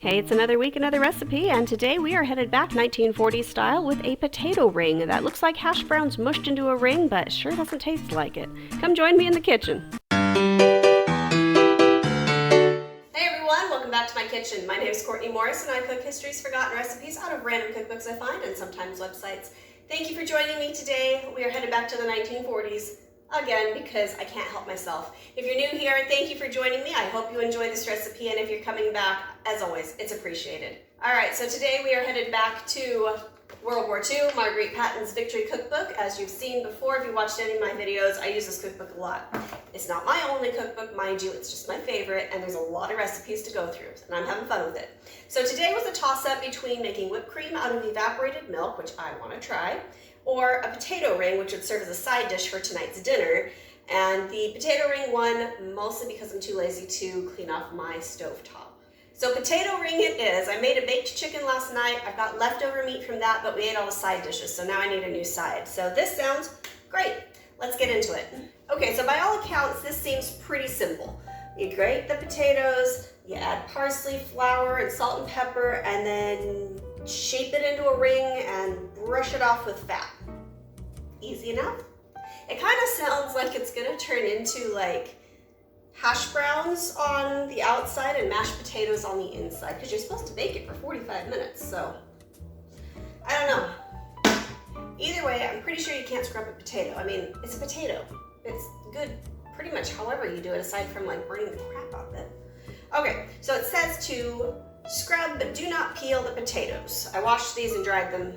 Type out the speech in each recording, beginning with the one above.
Hey, it's another week, another recipe, and today we are headed back 1940s style with a potato ring that looks like hash browns mushed into a ring, but sure doesn't taste like it. Come join me in the kitchen. Hey everyone, welcome back to my kitchen. My name is Courtney Morris and I cook history's forgotten recipes out of random cookbooks I find and sometimes websites. Thank you for joining me today. We are headed back to the 1940s. Again, because I can't help myself. If you're new here, thank you for joining me. I hope you enjoy this recipe, and if you're coming back, as always, it's appreciated. All right, so today we are headed back to World War II, Marguerite Patton's Victory Cookbook. As you've seen before, if you watched any of my videos, I use this cookbook a lot. It's not my only cookbook, mind you, it's just my favorite, and there's a lot of recipes to go through, and I'm having fun with it. So today was a toss-up between making whipped cream out of evaporated milk, which I want to try, or a potato ring, which would serve as a side dish for tonight's dinner. And the potato ring won mostly because I'm too lazy to clean off my stovetop. So potato ring it is. I made a baked chicken last night. I've got leftover meat from that, but we ate all the side dishes, so now I need a new side. So this sounds great. Let's get into it. Okay, so by all accounts, this seems pretty simple. You grate the potatoes, you add parsley, flour, and salt and pepper, and then shape it into a ring and brush it off with fat. Easy enough. It kind of sounds like it's gonna turn into like hash browns on the outside and mashed potatoes on the inside, because you're supposed to bake it for 45 minutes, so I don't know. Either way, I'm pretty sure you can't scrub a potato. I mean, it's a potato. It's good pretty much however you do it, aside from like burning the crap out of it. Okay, so it says to scrub, but do not peel the potatoes. I washed these and dried them.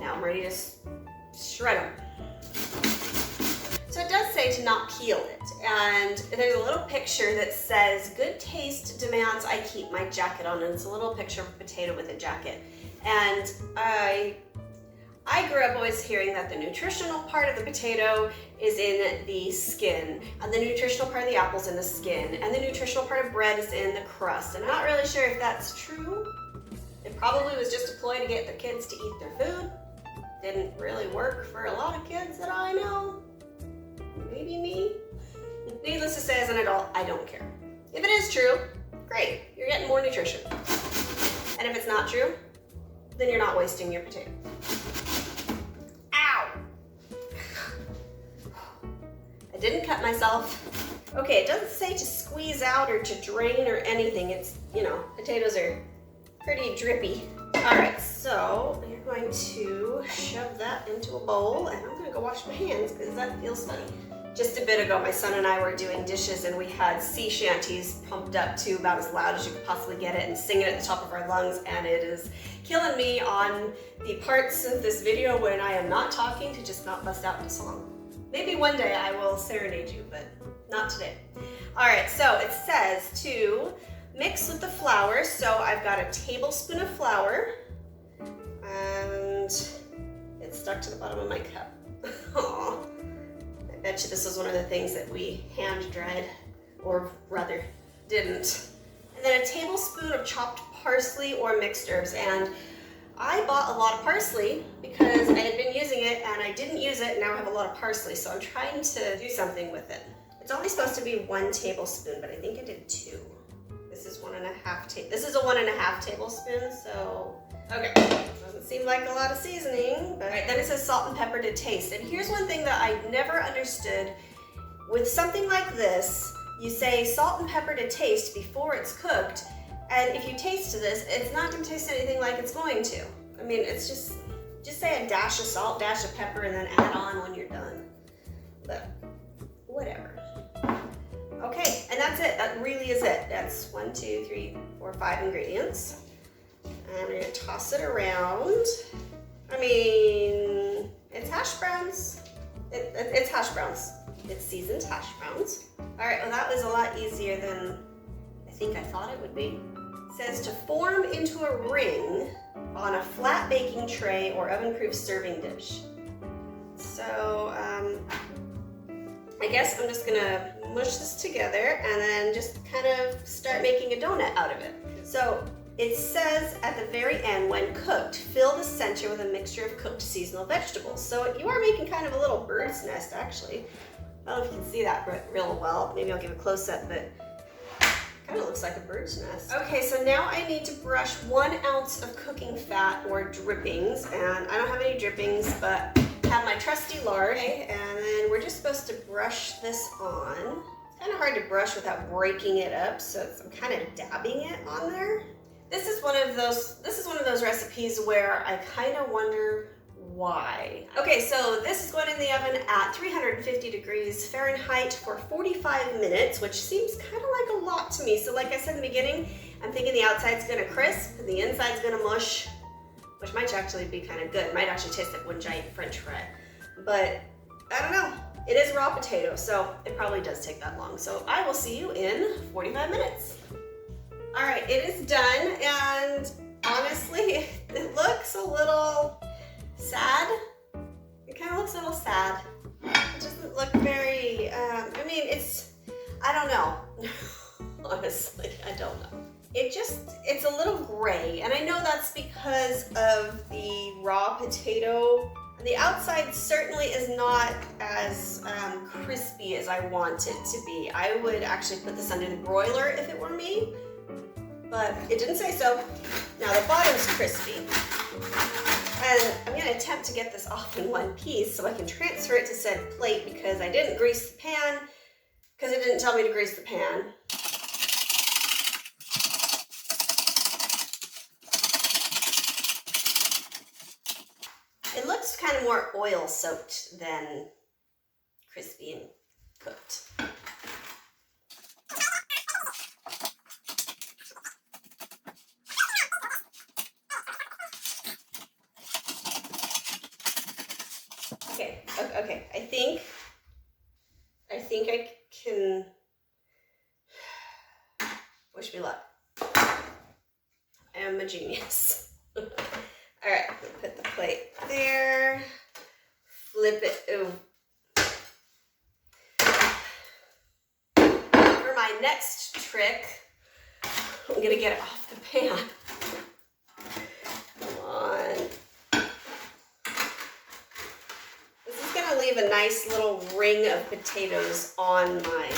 Now I'm ready to shred them. So it does say to not peel it, and there's a little picture that says, "Good taste demands I keep my jacket on," and it's a little picture of a potato with a jacket. And I grew up always hearing that the nutritional part of the potato is in the skin, and the nutritional part of the apple's in the skin, and the nutritional part of bread is in the crust. And I'm not really sure if that's true. It probably was just a ploy to get the kids to eat their food. Didn't really work for a lot of kids that I know. Maybe me. Needless to say, as an adult, I don't care. If it is true, great, you're getting more nutrition. And if it's not true, then you're not wasting your potato. Ow! I didn't cut myself. Okay, it doesn't say to squeeze out or to drain or anything. It's, you know, potatoes are pretty drippy. All right, so you're going to shove that into a bowl, and I'm gonna go wash my hands because that feels funny. Just a bit ago, my son and I were doing dishes, and we had sea shanties pumped up to about as loud as you could possibly get it and singing at the top of our lungs, and it is killing me on the parts of this video when I am not talking to just not bust out into song. Maybe one day I will serenade you, but not today. All right, so it says to mix with the flour. So I've got a tablespoon of flour, and it's stuck to the bottom of my cup. Aw. I bet you this is one of the things that we hand dried, or rather didn't. And then a tablespoon of chopped parsley or mixed herbs. And I bought a lot of parsley because I had been using it and I didn't use it, and now I have a lot of parsley, so I'm trying to do something with it. It's only supposed to be 1 tablespoon, but I think I did 2. This is 1.5 This is a 1.5 tablespoon, so okay. Doesn't seem like a lot of seasoning, but then it says salt and pepper to taste. And here's one thing that I never understood. With something like this, you say salt and pepper to taste before it's cooked, and if you taste this, it's not going to taste anything like it's going to. I mean, it's just say a dash of salt, dash of pepper, and then add on when you're done. But whatever. Okay, and that's it. That really is it. That's 1, 2, 3, 4, 5 ingredients. And we're gonna toss it around. I mean, it's hash browns. It's hash browns. It's seasoned hash browns. All right, well that was a lot easier than I think I thought it would be. It says to form into a ring on a flat baking tray or oven-proof serving dish. So, I guess I'm just gonna mush this together and then just kind of start making a donut out of it. So it says at the very end, when cooked, fill the center with a mixture of cooked seasonal vegetables. So you are making kind of a little bird's nest, actually. I don't know if you can see that real well. Maybe I'll give a close-up, but Kind of looks like a bird's nest. Okay, so now I need to brush 1 ounce of cooking fat or drippings, and I don't have any drippings, but I have my trusty lard. Okay, and then we're just supposed to brush this on. It's kind of hard to brush without breaking it up, so I'm kind of dabbing it on there. This is one of those recipes where I kind of wonder why. Okay, so this is going in the oven at 350 degrees Fahrenheit for 45 minutes, which seems kind of like a lot to me. So like I said in the beginning, I'm thinking the outside's gonna crisp and the inside's gonna mush, which might actually be kind of good. It might actually taste like one giant French fry. But I don't know. It is raw potato, so it probably does take that long. So I will see you in 45 minutes. All right, it is done, and honestly, it looks a little sad. It kind of looks a little sad. It doesn't look very, I mean, I don't know. Honestly, I don't know. It's a little gray, and I know that's because of the raw potato. The outside certainly is not as crispy as I want it to be. I would actually put this under the broiler if it were me, but it didn't say so. Now the bottom's crispy. And I'm gonna attempt to get this off in one piece so I can transfer it to said plate because I didn't grease the pan because it didn't tell me to grease the pan. It looks kind of more oil soaked than crispy and cooked. Okay, I think I can, wish me luck. I am a genius. All right, put the plate there, flip it, For my next trick, I'm gonna get it off the pan. Leave a nice little ring of potatoes on my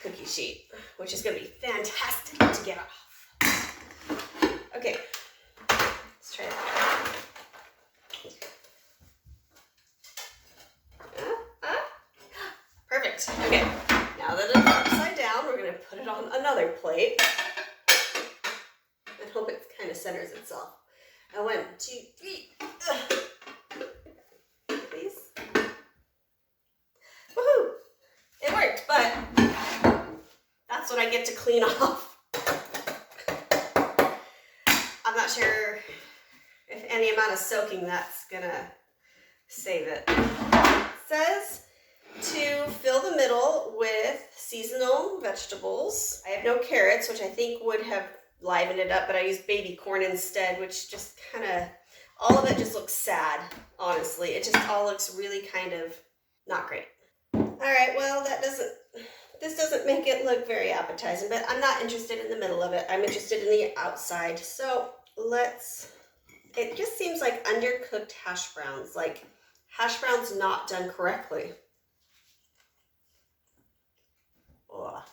cookie sheet, which is going to be fantastic to get off. Okay, let's try that. Perfect. Okay, now that it's upside down, we're going to put it on another plate and hope it kind of centers itself. Now 1, 2, 3. But that's what I get to clean off. I'm not sure if any amount of soaking that's gonna save it. It says to fill the middle with seasonal vegetables. I have no carrots, which I think would have livened it up, but I used baby corn instead, which just kind of, all of it just looks sad, honestly. It just all looks really kind of not great. All right, well, this doesn't make it look very appetizing, but I'm not interested in the middle of it. I'm interested in the outside. So it just seems like undercooked hash browns, like hash browns not done correctly. Ugh.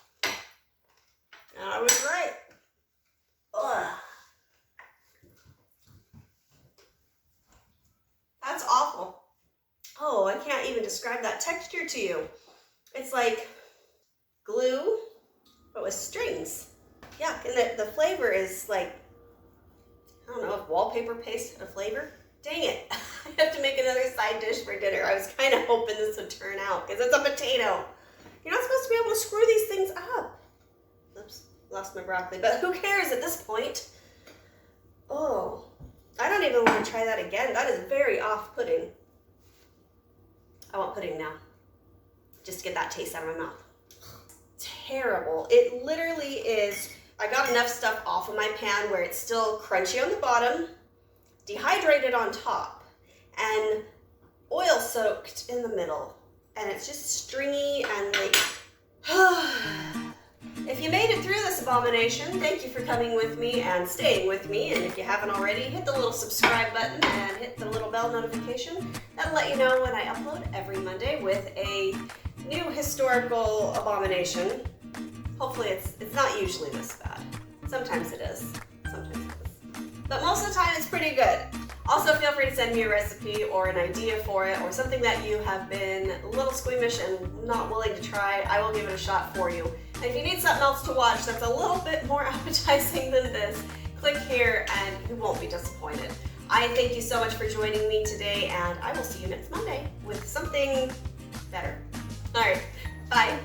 I was right. Ugh. That's awful. Oh, I can't even describe that texture to you. It's like glue, but with strings. Yuck, and the flavor is like, I don't know, if wallpaper paste had a flavor. Dang it, I have to make another side dish for dinner. I was kind of hoping this would turn out, because it's a potato. You're not supposed to be able to screw these things up. Oops, lost my broccoli, but who cares at this point? Oh, I don't even want to try that again. That is very off-putting. I want pudding now, just to get that taste out of my mouth. Terrible. It literally is. I got enough stuff off of my pan where it's still crunchy on the bottom, dehydrated on top, and oil soaked in the middle. And it's just stringy and like, if you made it through this abomination, thank you for coming with me and staying with me. And if you haven't already, hit the little subscribe button and hit the little bell notification. That'll let you know when I upload every Monday with a new historical abomination. Hopefully it's not usually this bad. Sometimes it is. Sometimes it is. But most of the time it's pretty good. Also, feel free to send me a recipe or an idea for it, or something that you have been a little squeamish and not willing to try. I will give it a shot for you. And if you need something else to watch that's a little bit more appetizing than this, click here and you won't be disappointed. I thank you so much for joining me today, and I will see you next Monday with something better. All right, bye.